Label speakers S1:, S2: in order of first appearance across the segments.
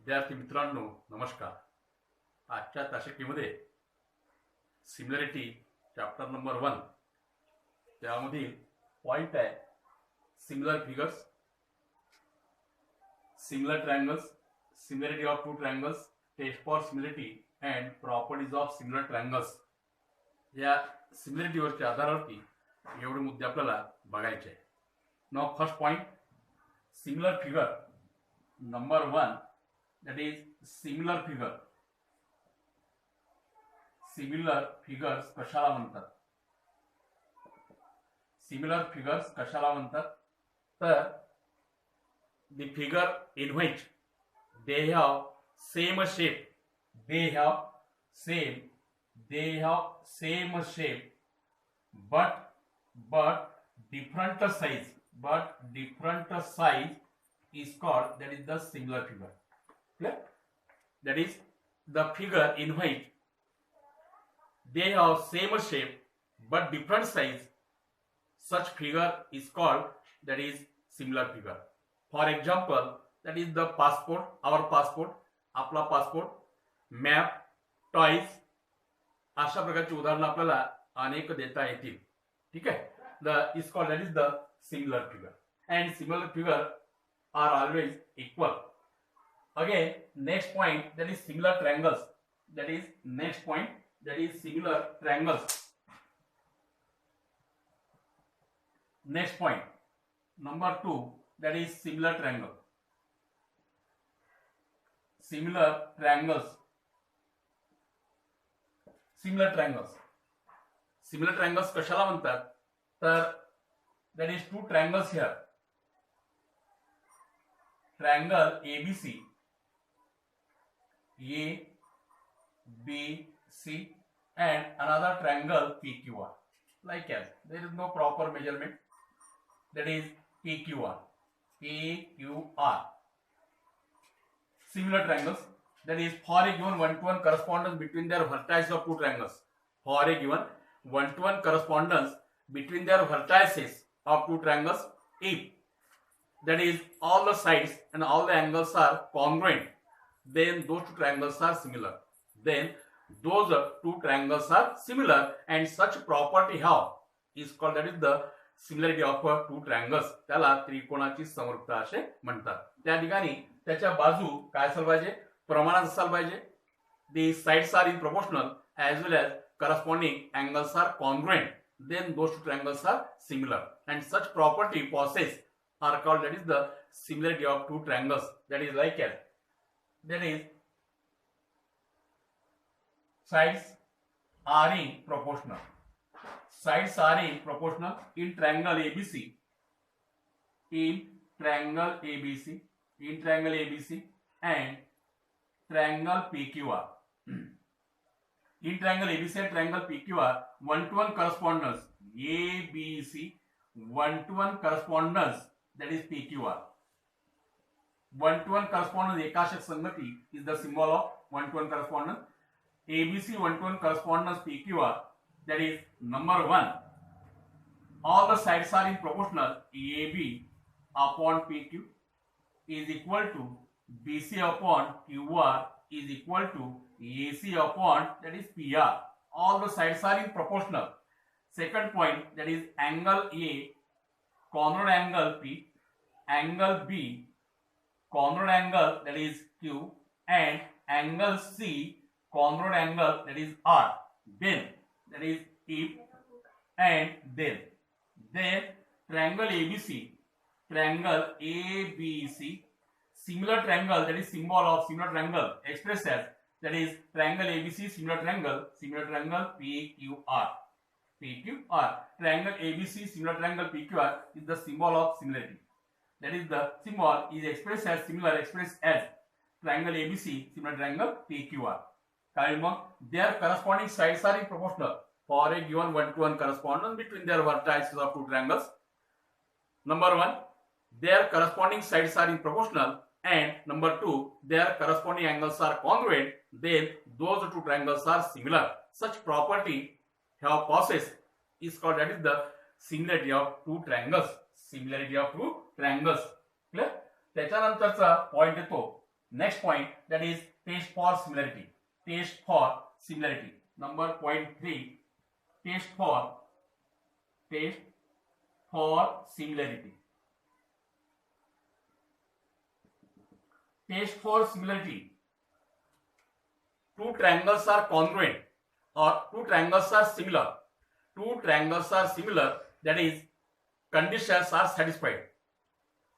S1: विद्यार्थी मित्रांनो नमस्कार. आजच्या तासिकेमध्ये सिमिलरिटी चॅप्टर नंबर 1 त्यामधील पॉइंट आहे similar figures, similar triangles, similarity of two triangles, test for similarity and properties of similar triangles. या सिमिलरिटीवरच्या आधारावरती एवढे मुद्दे आपल्याला बघायचे आहे. Now first point, similar figure number 1, that is similar figure. Similar figures कशाला म्हणतात? Similar figures कशाला म्हणतात? तर the figure in which they have same shape, they have same shape but different size is called, that is the similar figure. Clear? That is the figure in which they have same shape but different size. Such figure is called, that is similar figure. For example, that is the passport, our passport, आपला passport, map, toys. अशा प्रकारची उदाहरणं आपल्याला अनेक देता येतील. ठीक आहे. The is called, that is the similar figure, and similar figure are always equal. Again, next point, that is similar triangles. That is next point, that is similar triangles. Next point, number 2, that is similar triangle. Similar triangles. Similar triangles. Similar triangles कशाला म्हणतात? तर that is two triangles here. Triangle ABC. ABC and another triangle PQR. Like as there is no proper measurement, that is PQR. Similar triangles, that is for a given one-to-one correspondence between their vertices of two triangles. For a given one-to-one correspondence between their vertices of two triangles, if that is all the sides and all the angles are congruent, then those two triangles are similar. Then those two triangles are similar, and such property have is called, that is the similarity of two triangles. त्याला त्रिकोणाची समरूपता असे म्हणतात. त्या ठिकाणी त्याच्या बाजू काय असायला पाहिजे? प्रमाणात असायला पाहिजे. The sides are in proportional as well as corresponding angles are congruent. Then those two triangles are similar, and such property possess are called, that is the similarity of two triangles. That is like as, that is sides are in proportional. Sides are in proportional in triangle ABC. In triangle ABC. In triangle ABC and triangle PQR. In triangle ABC and triangle PQR, one-to-one correspondence ABC, one-to-one correspondence, that is PQR. One-to-one correspondence एकाशक संगति is the symbol of one-to-one correspondence. ABC one-to-one correspondence PQR, that is number 1. All the sides are in proportional. AB upon PQ is equal to BC upon QR is equal to AC upon, that is PR. All the sides are in proportional. Second point, that is angle A, corner angle P, angle B, corner angle, that is Q, and angle C, corner angle, that is R. Then, that is if, and then triangle ABC, similar triangle, that is symbol of similar triangle expressed as, that is triangle ABC, similar triangle PQR. Triangle ABC, similar triangle PQR is the symbol of similarity. That is the symbol is expressed as similar, expressed as triangle ABC, similar triangle PQR. Their corresponding sides are in proportional for a given one-to-one correspondence between their vertices of two triangles. Number 1, their corresponding sides are in proportional, and number 2, their corresponding angles are congruent. Then those two triangles are similar. Such property have possess is called, that is the similarity of two triangles. Similarity of two triangles. Clear? त्याच्यानंतरचा point येतो Next point, that is test for similarity. Test for similarity. Number point 3, test for similarity. Test for similarity. Two triangles are congruent or two triangles are similar. Two triangles are similar, that is conditions are satisfied.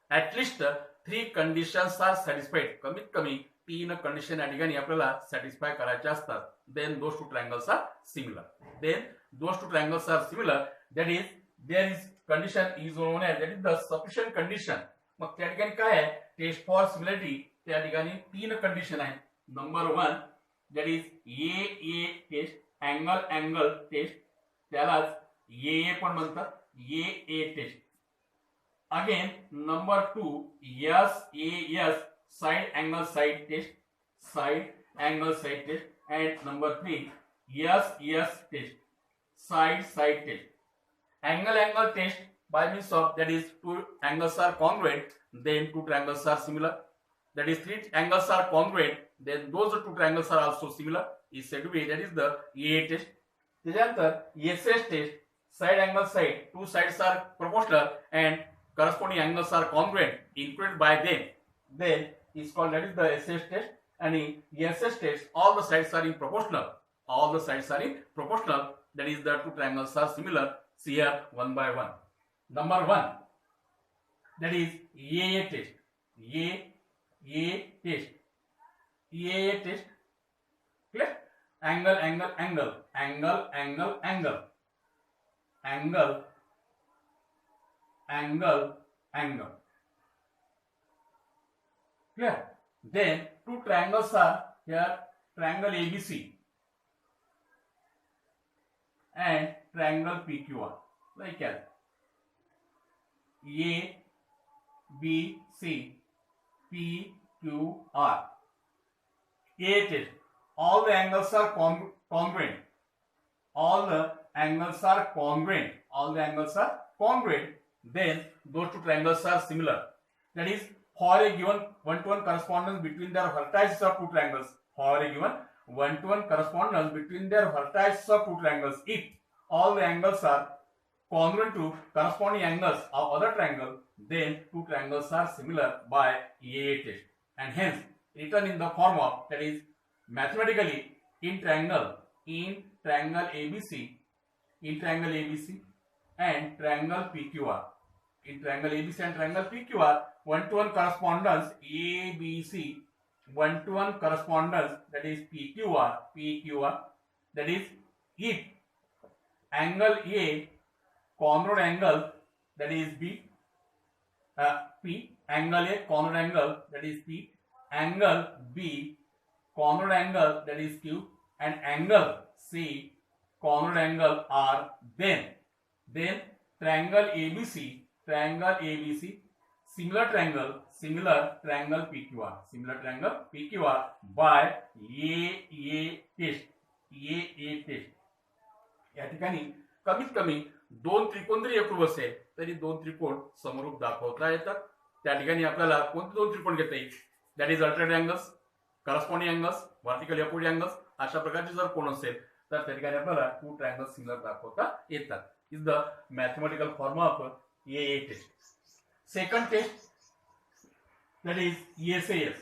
S1: At least 3 conditions are satisfied. कमीत कमी 3 condition या ठिकाणी आपल्याला satisfy करायचे असतात. Then those two triangles are similar. Then those two triangles are similar. That is there is condition is known as, that is the sufficient condition. मग त्या ठिकाणी काय आहे, टेस्ट फॉर सिमिलरिटी त्या ठिकाणी 3 कंडिशन आहेत. Number 1, that is A test, angle test, त्यालाच A पण म्हणतात, A test. Again number 2, S side angle side test, and number 3, S test, side test. Angle test, by means of, that is two angles are congruent, then two triangles are similar. That is 3 angles are congruent, then those two triangles are also similar, is said to be, that is the AA test. त्याच्यानंतर SS test, side angle side, two sides are proportional and corresponding angles are congruent included by them, then is called, that is the SS test. And in SS test, all the sides are in proportional, that is the two triangles are similar. See here one by one. Number 1, that is AA test. AA test. Clear? Angle. Clear? Then two triangles are here, triangle ABC and triangle PQR, like as A, B, C, PQR. A test. All the angles are congruent. Then those two triangles are similar. That is, for a given one-to-one correspondence between their vertices of two triangles. If all the angles are congruent to corresponding angles of other triangle, then two triangles are similar by AA test, and hence written in the form of, that is mathematically, in triangle ABC and triangle PQR. In triangle ABC and triangle PQR, one-to-one correspondence ABC, one-to-one correspondence, that is PQR, that is if angle A congruent angle, that is P, angle A congruent angle, that is P, angle B congruent angle, that is Q, and angle C congruent angle R, then triangle ABC, similar triangle PQR by AA test. या ठिकाणी कमीत कमी 2 त्रिकोण जरी एकरूप असेल तरी 2 त्रिकोण समरूप दाखवता येतात. त्या ठिकाणी आपल्याला कोणते 2 त्रिकोण घेता येईल, that is alternate angles, corresponding angles, vertical opposite angles, अशा प्रकारचे जर कोण असेल तर त्या ठिकाणी आपल्याला 2 ट्रायंगल्स सिमिलर दाखवता येतात. Is the mathematical form of AA test. Second test, that is SAS.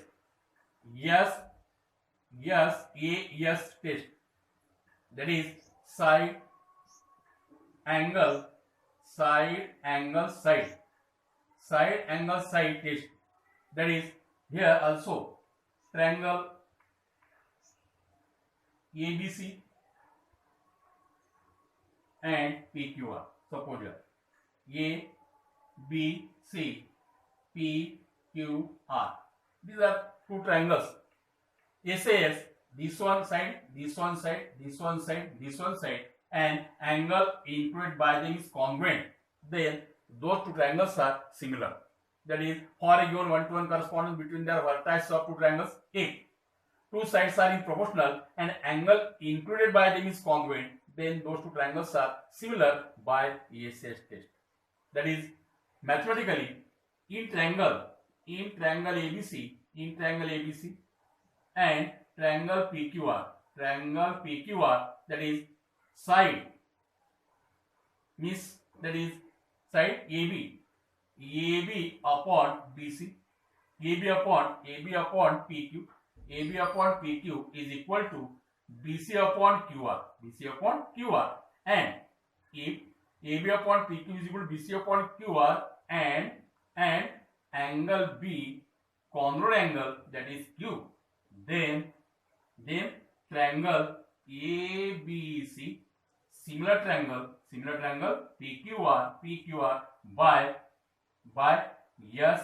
S1: SAS test. That is side angle side test. That is here also triangle ABC and PQR. Suppose here ABC PQR. These are two triangles. SAS, this one side, and angle included by them is congruent. Then those two triangles are similar. That is, for a given one-to-one correspondence between their vertices of two triangles, if two sides are in proportional and angle included by them is congruent, then those two triangles are similar by SAS test. That is, mathematically, in triangle ABC in triangle ABC and triangle PQR. Triangle PQR, that is side, means that is side AB. AB upon BC, AB upon PQ, AB upon PQ is equal to BC upon QR, BC upon QR, and if AB upon PQ is equal to BC upon QR and angle B congruent angle, that is Q, then triangle ABC, similar triangle PQR by SAS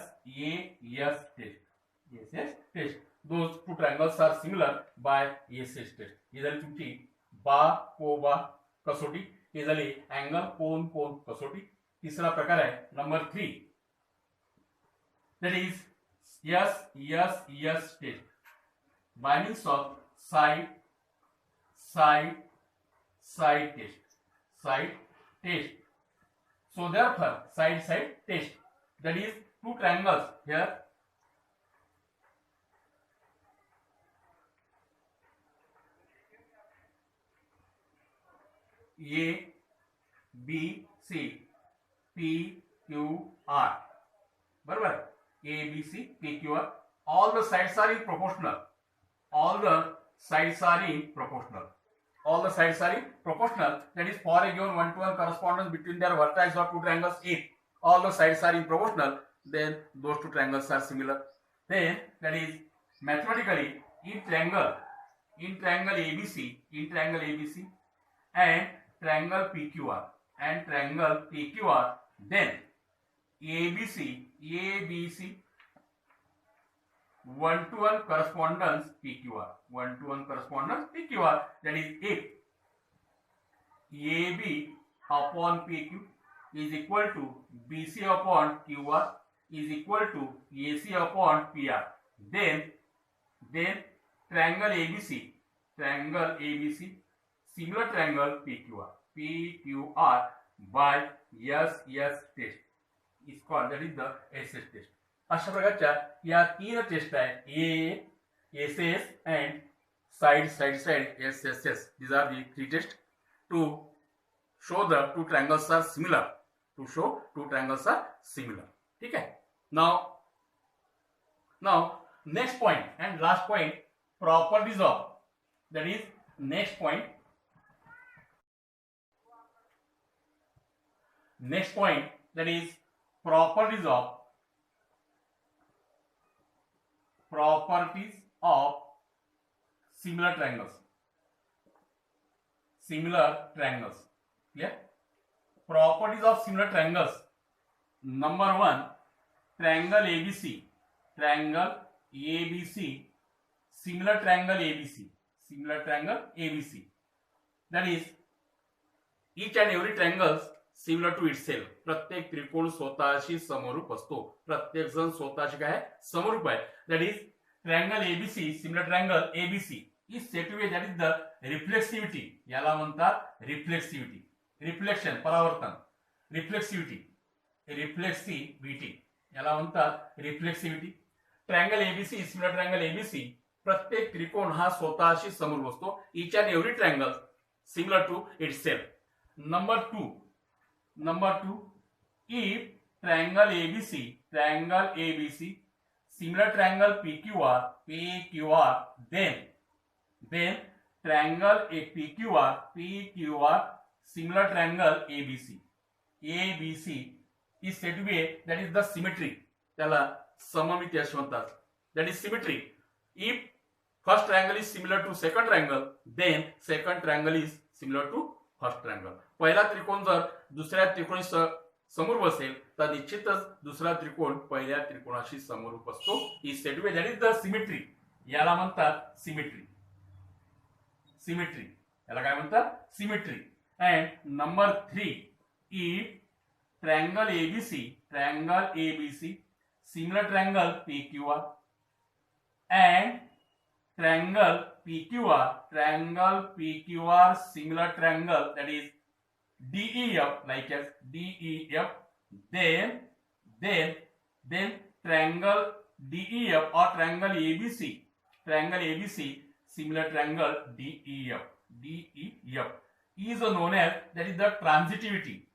S1: test. Those two triangles are similar by SAS test. इधर तुमची बा कसोटी, हे झाली angle कोन कसोटी. तीसरा प्रकार आहे number 3, that is SAS test by means of side test. So therefore side test, that is two triangles here, A B C P Q R, बरोबर. A B C P Q R, all the sides are in proportional, that is for a given one-to-one correspondence between their vertices of two triangles, if all the sides are in proportional, then those two triangles are similar. Then that is mathematically in triangle ABC and triangle PQR then ABC one-to-one correspondence PQR, that is if AB upon PQ is equal to BC upon QR is equal to AC upon PR, then triangle ABC similar triangle PQR by SS test is called, that is the SS test. अशा प्रकारच्या या 3 test आहे, SS and side SSS. These are the 3 tests to show the two triangles are similar. ठीक है. Now next point and last point, properties of, that is next point that is properties of similar triangles. Clear? Properties of similar triangles. Number 1, triangle ABC, similar triangle ABC, that is each and every triangles similar to itself. प्रत्येक त्रिकोण स्वतःशी समरूप असतो. प्रत्येक जण स्वतःशी काय समरूप आहे. that is triangle ABC, similar triangle ABC is said to be, that is the reflexivity. याला म्हणतात रिफ्लेक्शन, परावर्तन, रिफ्लेक्सिव्हिटी याला म्हणतात reflexivity. Triangle ABC, similar triangle ABC, प्रत्येक त्रिकोण हा स्वतःशी समरूप असतो. each and every triangle similar to itself. Number 2, if triangle ABC, similar triangle PQR, then triangle PQR, similar triangle ABC is said to be, that is the symmetry. त्याला सममिती असे म्हणतात. That is symmetry. If first triangle is similar to second triangle, then second triangle is similar to first triangle. पहिला त्रिकोण जर दुसऱ्या त्रिकोणी समरूप असेल तर निश्चितच दुसरा त्रिकोण पहिल्या त्रिकोणाशी समरूप असतो. Is said to be, that is the symmetry. याला म्हणतात सिमेट्री. याला काय म्हणतात symmetry. And number 3, if triangle ABC, similar triangle PQR, and triangle PQR, similar triangle, that is DEF, like as DEF, then triangle DEF or triangle ABC, similar triangle DEF is known as, that is the transitivity,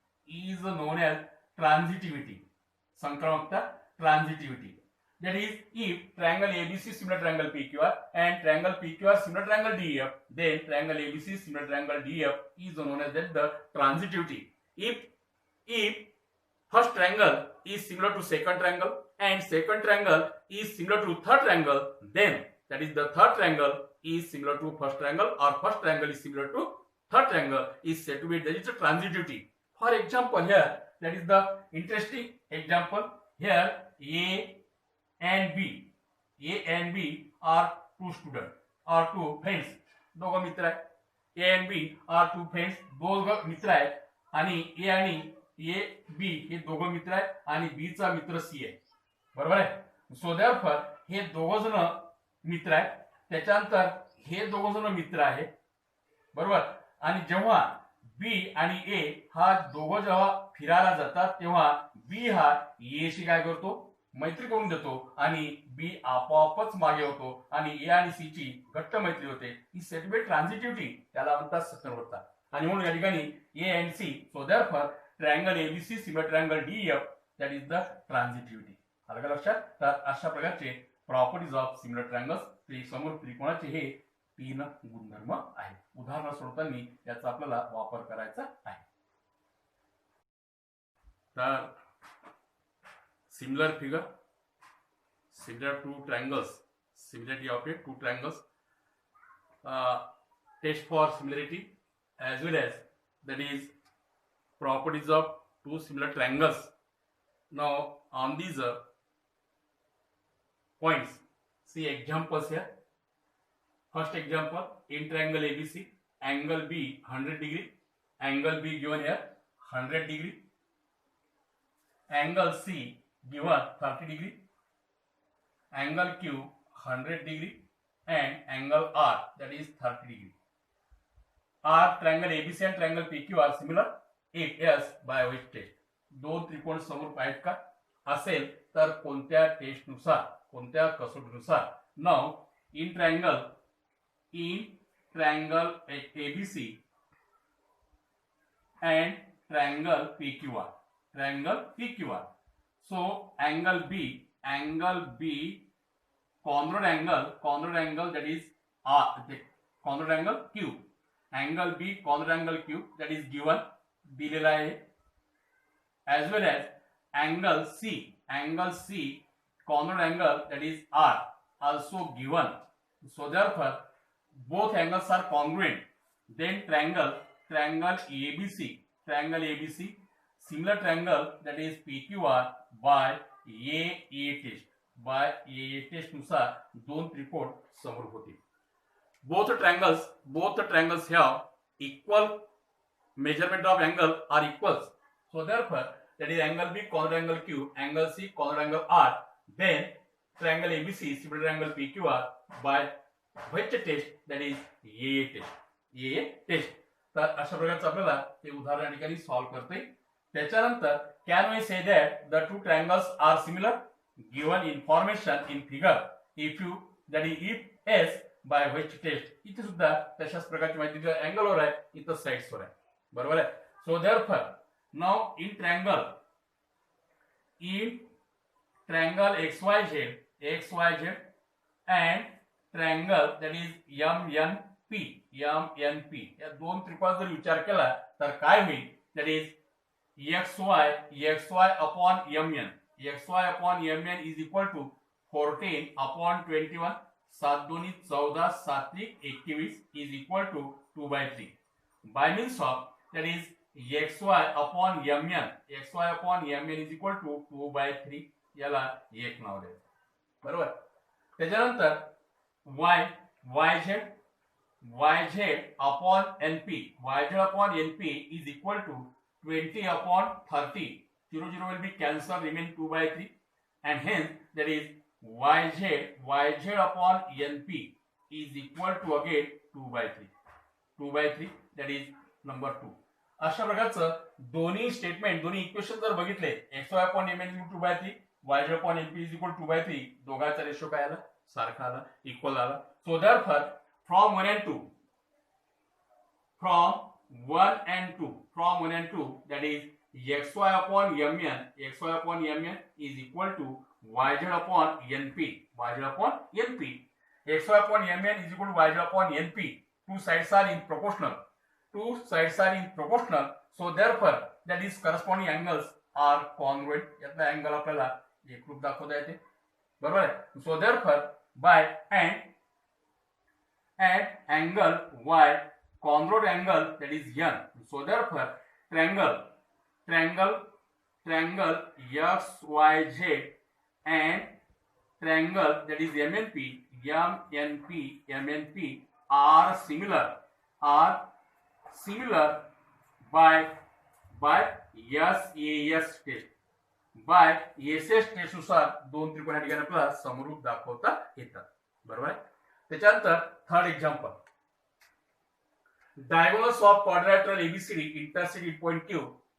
S1: संक्रामकता, transitivity. That is, if triangle ABC similar triangle PQR and triangle PQR similar triangle DEF, then triangle ABC similar triangle DEF is known as that the transitivity. If first triangle is similar to second triangle and second triangle is similar to third triangle, then that is the third triangle is similar to first triangle or first triangle is similar to third triangle is said to be, that is the transitivity. For example, here that is the interesting example. Here A and B are two students or two friends, दोघं मित्र आहेत. A and B are two friends, दोघं मित्र आहेत आणि A B हे दोघं मित्र आहेत आणि B चा मित्र C आहे, बरोबर आहे. सो देयरफॉर हे दोघं जण मित्र आहेत, त्याच्यानंतर हे दोघं जण मित्र आहेत, बरोबर. आणि जेव्हा B आणि A हा दोघं जेव्हा फिरायला जातात तेव्हा B हा A शी काय करतो, मैत्री करून देतो आणि B आपोआपच मागे होतो आणि A आणि C ची घट्ट मैत्री होते. ही सेट बी ट्रान्झिटिव्हिटी, त्याला म्हणतात सत्तरवरता. आणि म्हणून या ठिकाणी A and C, so therefore triangle ABC similar triangle DEF, that is the transitivity. आलं का लक्षात? तर अशा प्रकारचे प्रॉपर्टीज ऑफ सिमिलर ट्रायंगल्स, समोर त्रिकोणाचे हे 3 गुणधर्म आहेत. उदाहरण सोडताना याचा आपल्याला वापर करायचा आहे. तर similar figure, similar two triangles, similarity of two triangles, test for similarity as well as that is properties of two similar triangles. Now on these points, see examples here. First example, in triangle ABC, angle B 100 degree, angle B given here 100 degree, angle C given 30 degree, angle Q 100 degree and angle R that is 30 degree. Are triangle ABC and triangle PQ are similar? If yes, by which test? दोन त्रिकोण समोर आहेत का? असेल तर कोणत्या test नुसार, कोणत्या कसोटीनुसार? Now in triangle ABC and triangle PQR, so angle B conrod angle that is R, conrod angle Q, angle B conrod angle Q that is given, दिलेला आहे. as well as angle C conrod angle that is R also given. So therefore both angles are congruent. Then triangle ABC similar triangle that is PQR by AA test नुसार दोन त्रिकोण समोर होतील. Both triangles have equal measurement of angle are equals. So therefore that is angle B conrod angle Q, angle C conrod angle R. Then triangle ABC similar triangle PQR by which test, that is AA test. तर अशा प्रकारचं आपल्याला ते उदाहरण या ठिकाणी solve करता येईल. त्याच्यानंतर can we say that the two triangles are similar given information in figure if you that is if yes by which test. इथे सुद्धा तशाच प्रकारची माहिती दिली. अँगलवर आहे, इथं साइड्सवर आहे, बरोबर आहे. So therefore now in triangle XYZ and triangle that is MNP या दोन त्रिकोणाचा जर विचार केला तर काय होईल? that is XY upon MN is equal to 14 upon 21, 7 दूनी 14, 7 त्रिक 21 is equal to 2/3 by means of that is XY upon MN is equal to 2/3. याला एक नाव द्यायचं, बरोबर. त्याच्यानंतर YZ upon NP is equal to 20 upon 30. 0 will be cancelled, remain 2/3, and hence that is YZ upon NP is equal to again 2/3. That is number 2. अशा प्रकारचं दोन्ही statement, दोन्ही equation जर बघितले XY upon MN is 2/3, Y Z upon NP is equal 2/3 दोघांचा ratio काय आला सारखा आला इक्वल आला. So therefore from 1 and 2 that is xy upon mn is equal to yz upon np xy upon mn is equal to yz upon np. Two sides are in proportional, so therefore that is corresponding angles are congruent. यातला angle आपल्याला एकरूप दाखवता येते बरोबर आहे. सो therefore by and angle y congruent angle that is n. So therefore triangle XYZ and triangle that is MNP are similar by SAS test. by SAS test नुसार दोन त्रिकोणा ठिकाणी आपल्याला समरूप दाखवता येतात बरोबर आहे. त्याच्यानंतर third example diagonals of quadrilateral ABCD intersect at point Q.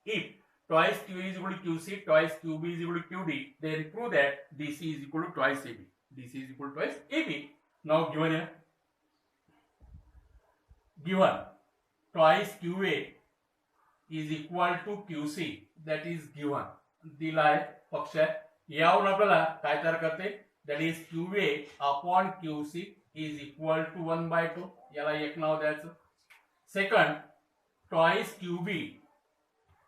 S1: If twice Q is equal to QC, twice QB is equal to QD, then prove that DC is equal to twice AB. Now given here, given twice QA is equal to QC, that is given. दिला आहे पक्ष यावरून आपल्याला काय तयार करते that is QA upon QC is equal to 1/2. याला एक नाव द्यायचं. Second, twice QB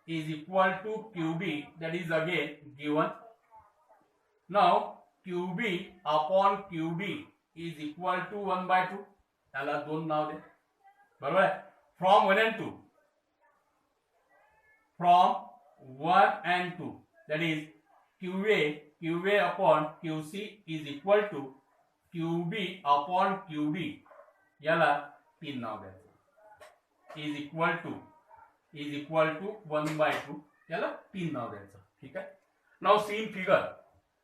S1: is equal to QD, that is again given. Now QB upon QD is equal to 1/2. याला दोन नाव दे बरोबर आहे. From 1 and 2 that is QA upon QC is equal to QB upon QD. याला तीन नाव द्यायचं. is equal to 1/2. याला तीन नाव द्यायचं ठीक आहे. Now see in figure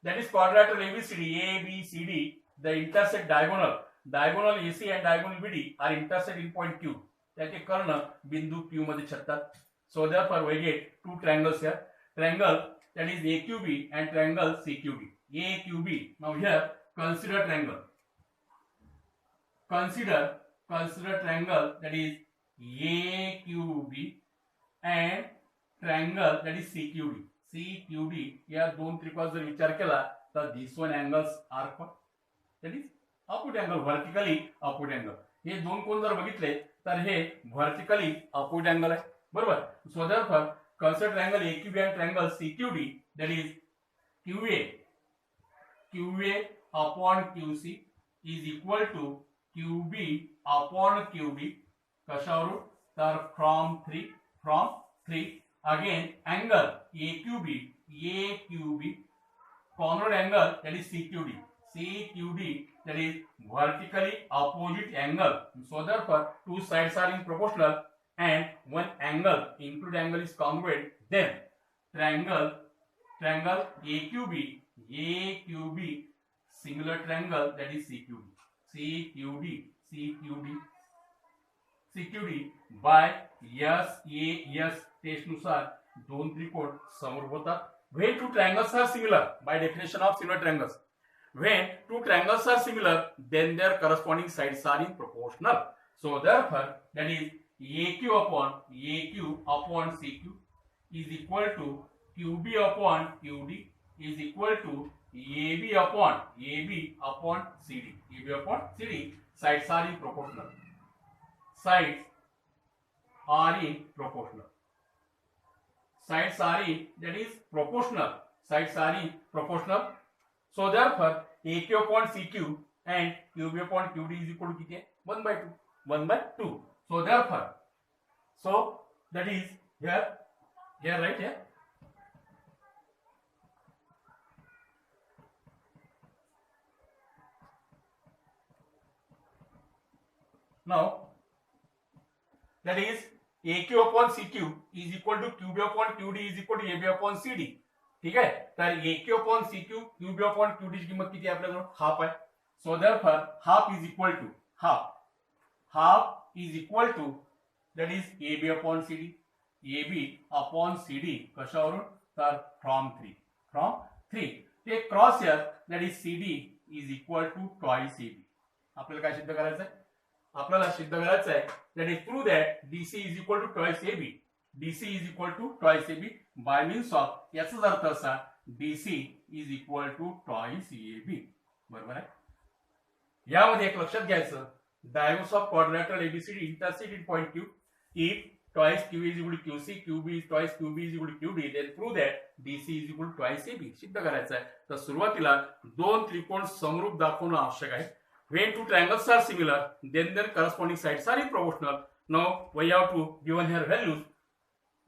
S1: that is quadrilateral ABCD ABCD the intersect diagonal AC and diagonal BD are intersect in point Q. त्याचे कर्ण बिंदू Q मध्ये छेदतात. So therefore we get two triangles here. Triangle that is AQB and triangle CQD. AQB. Now here consider triangle that is AQB and triangle that is CQD. या दोन त्रिकोणाचा जर विचार केला तर this one angles are that is upward angle, vertically upward angle. हे दोन कोण जर बघितले तर हे vertically upward angle आहे बरोबर. So therefore consider triangle AQB and triangle CQD that is QA upon QC is equal to QB upon QD. कशावरून तर from 3 again angle AQB congruent angle that is CQD that is vertically opposite angle. So therefore two sides are in proportional and one angle included angle is congruent, then triangle AQB similar triangle that is CQD by SAS test नुसार दोन त्रिकोण समरूप होतात. When two triangles are similar, by definition of similar triangles, when two triangles are similar, then their corresponding sides are in proportional. So therefore that is AQ upon CQ is equal to QB upon QD is equal to AB upon CD. Sides are in proportional. Sides are in proportional. So therefore AQ upon CQ and QB upon QD is equal to 1/2. So therefore that is here right here. Now that is AQ upon CQ is equal to QB upon QD is equal to AB upon CD. ठीक है. तर AQ upon CQ QB upon QD ची किंमत किती आहे आपल्याजवळ half आहे. So therefore half is equal to that is AB upon CD कशावरून तर from 3. Take cross here that is CD is equal to twice AB. आपल्याला काय सिद्ध करायचं आहे? आपल्याला सिद्ध करायचं आहे that is prove that DC is equal to twice AB. DC is equal to twice AB by means of, याचाच अर्थ असा DC is equal to twice AB. बरोबर आहे. यामध्ये एक लक्षात घ्यायचं, diagonals of quadrilateral ABCD intersect in point Q. If twice QA is equal to QC, QB is twice QB is equal to QD, then prove that DC is equal to twice AB. सिद्ध करायचं आहे. तर सुरुवातीला दोन त्रिकोण समरूप दाखवणं आवश्यक आहे. When two triangles are similar, then their corresponding sides are proportional. Now we have to given here values,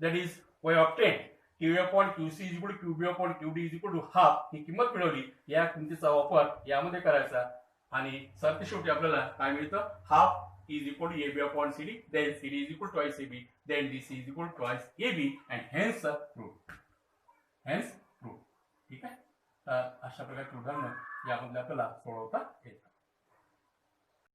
S1: that is we obtained QA upon QC is equal to QB upon QD is equal to half. ही किंमत मिळवली. या किमतीचा वापर यामध्ये करायचा आणि सरतेशेवटी आपल्याला काय मिळतं? Half is equal to AB upon CD, then CD is equal to twice AB, then DC is equal to twice AB, and hence proof. Hence proof. ठीक आहे. अशा प्रकारचे उदाहरण यामध्ये आपल्याला सोडवता येतात.